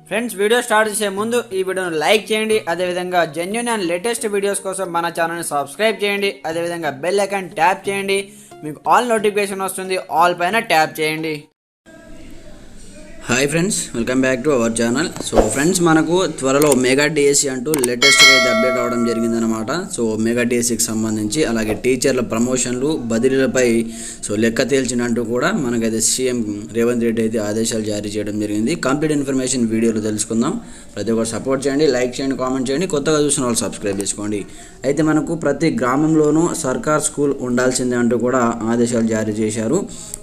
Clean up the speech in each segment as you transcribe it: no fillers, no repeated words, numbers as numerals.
Friends, video start చేసే ముందు ఈ వీడియోను లైక్ చేయండి. అదేవిధంగా జెన్యూన్ అండ్ లేటెస్ట్ వీడియోస్ కోసం మన ఛానల్ని సబ్స్క్రైబ్ చేయండి. అదేవిధంగా బెల్ ఐకాన్ ట్యాప్ చేయండి. మీకు ఆల్ నోటిఫికేషన్ వస్తుంది. ఆల్ పైన ట్యాప్ చేయండి. Hi friends, welcome back to our channel. So friends, మనకు త్వరలో మెగా డిఎస్సి అంటూ లేటెస్ట్గా అయితే అప్డేట్ అవ్వడం జరిగిందనమాట. సో మెగా డిఎస్సికి సంబంధించి అలాగే టీచర్ల ప్రమోషన్లు బదిలీలపై లెక్క తేల్చినట్టు కూడా మనకైతే సీఎం రేవంత్ రెడ్డి అయితే ఆదేశాలు జారీ చేయడం జరిగింది. కంప్లీట్ ఇన్ఫర్మేషన్ వీడియోలో తెలుసుకుందాం. ప్రతి ఒక్కరు సపోర్ట్ చేయండి, లైక్ చేయండి, కామెంట్ చేయండి. కొత్తగా చూసిన వాళ్ళు సబ్స్క్రైబ్ చేసుకోండి. అయితే మనకు ప్రతి గ్రామంలోనూ సర్కార్ స్కూల్ ఉండాల్సిందే అంటూ కూడా ఆదేశాలు జారీ చేశారు.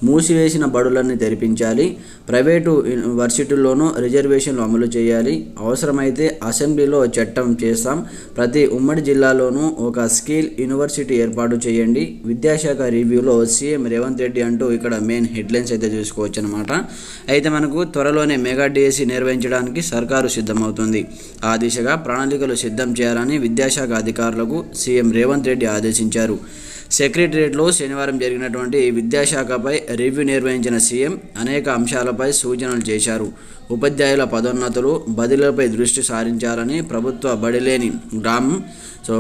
మూసివేసిన బడులన్నీ తెరిపించాలి. ప్రైవేటు యూనివర్సిటీల్లోనూ రిజర్వేషన్లు అమలు చేయాలి. అవసరమైతే అసెంబ్లీలో చట్టం చేస్తాం. ప్రతి ఉమ్మడి జిల్లాలోనూ ఒక స్కిల్ యూనివర్సిటీ ఏర్పాటు చేయండి. విద్యాశాఖ రివ్యూలో సీఎం రేవంత్ రెడ్డి అంటూ ఇక్కడ మెయిన్ హెడ్లైన్స్ అయితే చూసుకోవచ్చు అనమాట. అయితే మనకు త్వరలోనే మెగా డిఎస్సి నిర్వహించడానికి సర్కారు సిద్ధమవుతుంది. ఆ దిశగా ప్రణాళికలు సిద్ధం చేయాలని విద్యాశాఖ అధికారులకు సీఎం రేవంత్ రెడ్డి ఆదేశించారు. సెక్రటరియట్లో శనివారం జరిగినటువంటి విద్యాశాఖపై రివ్యూ నిర్వహించిన సీఎం అనేక అంశాలపై సూచనలు చేశారు. ఉపాధ్యాయుల పదోన్నతులు, బదిలీలపై దృష్టి సారించాలని, ప్రభుత్వ బడిలేని గ్రామం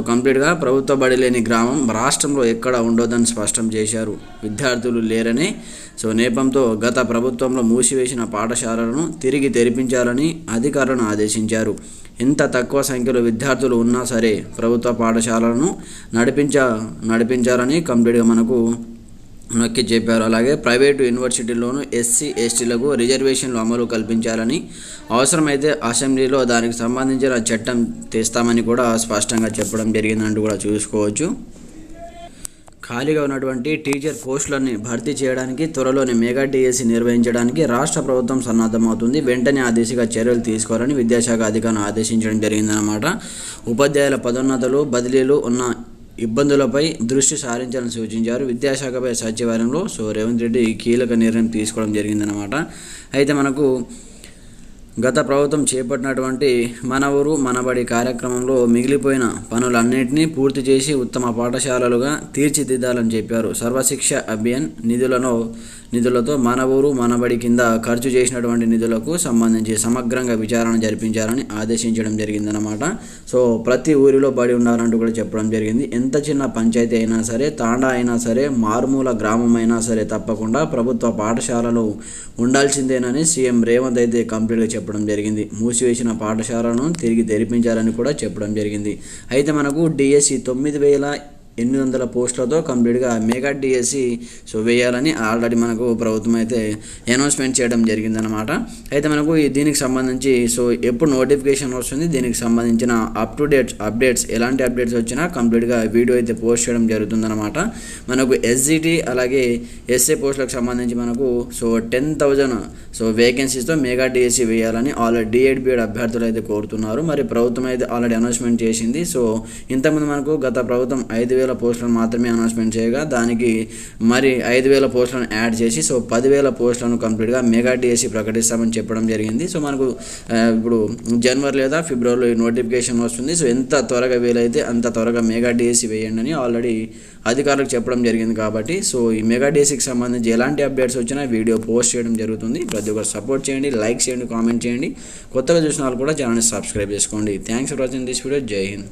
కంప్లీట్గా ప్రభుత్వ బడిలేని గ్రామం రాష్ట్రంలో ఎక్కడ ఉండొద్దని స్పష్టం చేశారు. విద్యార్థులు లేరనే నేపంతో గత ప్రభుత్వంలో మూసివేసిన పాఠశాలలను తిరిగి తెరిపించాలని అధికారులను ఆదేశించారు. ఎంత తక్కువ సంఖ్యలో విద్యార్థులు ఉన్నా సరే ప్రభుత్వ పాఠశాలను నడిపించాలని కంప్లీట్గా మనకు నొక్కి చెప్పారు. అలాగే ప్రైవేటు యూనివర్సిటీల్లోనూ ఎస్సీ ఎస్టీలకు రిజర్వేషన్లు అమలు కల్పించాలని, అవసరమైతే అసెంబ్లీలో దానికి సంబంధించిన చట్టం తెస్తామని కూడా స్పష్టంగా చెప్పడం జరిగిందంటూ కూడా చూసుకోవచ్చు. ఖాళీగా ఉన్నటువంటి టీచర్ పోస్టులన్నీ భర్తీ చేయడానికి త్వరలోనే మెగా డిఎస్సి నిర్వహించడానికి రాష్ట్ర ప్రభుత్వం సన్నద్ధమవుతుంది. వెంటనే ఆ దిశగా చర్యలు తీసుకోవాలని విద్యాశాఖ అధికారులను ఆదేశించడం జరిగిందన్నమాట. ఉపాధ్యాయుల పదోన్నతులు, బదిలీలు ఉన్న ఇబ్బందులపై దృష్టి సారించాలని సూచించారు. విద్యాశాఖపై సచివాలయంలో రేవంత్ రెడ్డి కీలక నిర్ణయం తీసుకోవడం జరిగిందన్నమాట. అయితే మనకు గత ప్రభుత్వం చేపట్టినటువంటి మన ఊరు మనబడి కార్యక్రమంలో మిగిలిపోయిన పనులన్నింటినీ పూర్తి చేసి ఉత్తమ పాఠశాలలుగా తీర్చిదిద్దాలని చెప్పారు. సర్వశిక్ష అభియాన్ నిధులతో మన ఊరు మనబడి కింద ఖర్చు చేసినటువంటి నిధులకు సంబంధించి సమగ్రంగా విచారణ జరిపించాలని ఆదేశించడం జరిగిందనమాట. ప్రతి ఊరిలో బడి ఉండాలంటూ కూడా చెప్పడం జరిగింది. ఎంత చిన్న పంచాయతీ అయినా సరే, తాండా అయినా సరే, మారుమూల గ్రామం అయినా సరే తప్పకుండా ప్రభుత్వ పాఠశాలలు ఉండాల్సిందేనని సీఎం రేవంత్ అయితే కంప్లీట్గా చెప్పడం జరిగింది. మూసివేసిన పాఠశాలను తిరిగి తెరిపించాలని కూడా చెప్పడం జరిగింది. అయితే మనకు డిఎస్సి 9,800 పోస్టులతో కంప్లీట్గా మెగా డిఎస్సి వేయాలని ఆల్రెడీ మనకు ప్రభుత్వం అయితే అనౌన్స్మెంట్ చేయడం జరిగిందనమాట. అయితే మనకు దీనికి సంబంధించి ఎప్పుడు నోటిఫికేషన్ వస్తుంది, దీనికి సంబంధించిన అప్డేట్స్ ఎలాంటి అప్డేట్స్ వచ్చినా కంప్లీట్గా వీడియో అయితే పోస్ట్ చేయడం జరుగుతుందన్నమాట. మనకు ఎస్జిటి అలాగే ఎస్ఏ పోస్టులకు సంబంధించి మనకు 10,000 వేకెన్సీస్తో మెగా డిఎస్సి వేయాలని ఆల్రెడీ డిఎడ్ బిఎడ్ అభ్యర్థులు అయితే కోరుతున్నారు. మరి ప్రభుత్వం అయితే ఆల్రెడీ అనౌన్స్మెంట్ చేసింది. ఇంతకుముందు మనకు గత ప్రభుత్వం 5,000 పోస్టులను మాత్రమే అనౌన్స్మెంట్ చేయగా దానికి మరి 5,000 పోస్టులను యాడ్ చేసి 10,000 పోస్టులను కంప్లీట్గా మెగా డిఎస్సి ప్రకటిస్తామని చెప్పడం జరిగింది. మనకు ఇప్పుడు జనవరి లేదా ఫిబ్రవరిలో ఈ నోటిఫికేషన్ వస్తుంది. ఎంత త్వరగా వీలైతే అంత త్వరగా మెగా డిఎస్సి వేయండి అని ఆల్రెడీ అధికారులకు చెప్పడం జరిగింది. కాబట్టి ఈ మెగా డిఎస్సికి సంబంధించి ఎలాంటి అప్డేట్స్ వచ్చినా వీడియో పోస్ట్ చేయడం జరుగుతుంది. ప్రతి ఒక్కరు సపోర్ట్ చేయండి, లైక్ చేయండి, కామెంట్ చేయండి. కొత్తగా చూసిన వాళ్ళు కూడా ఛానల్ని సబ్స్క్రైబ్ చేసుకోండి. Thanks for watching this video. జై హింద్.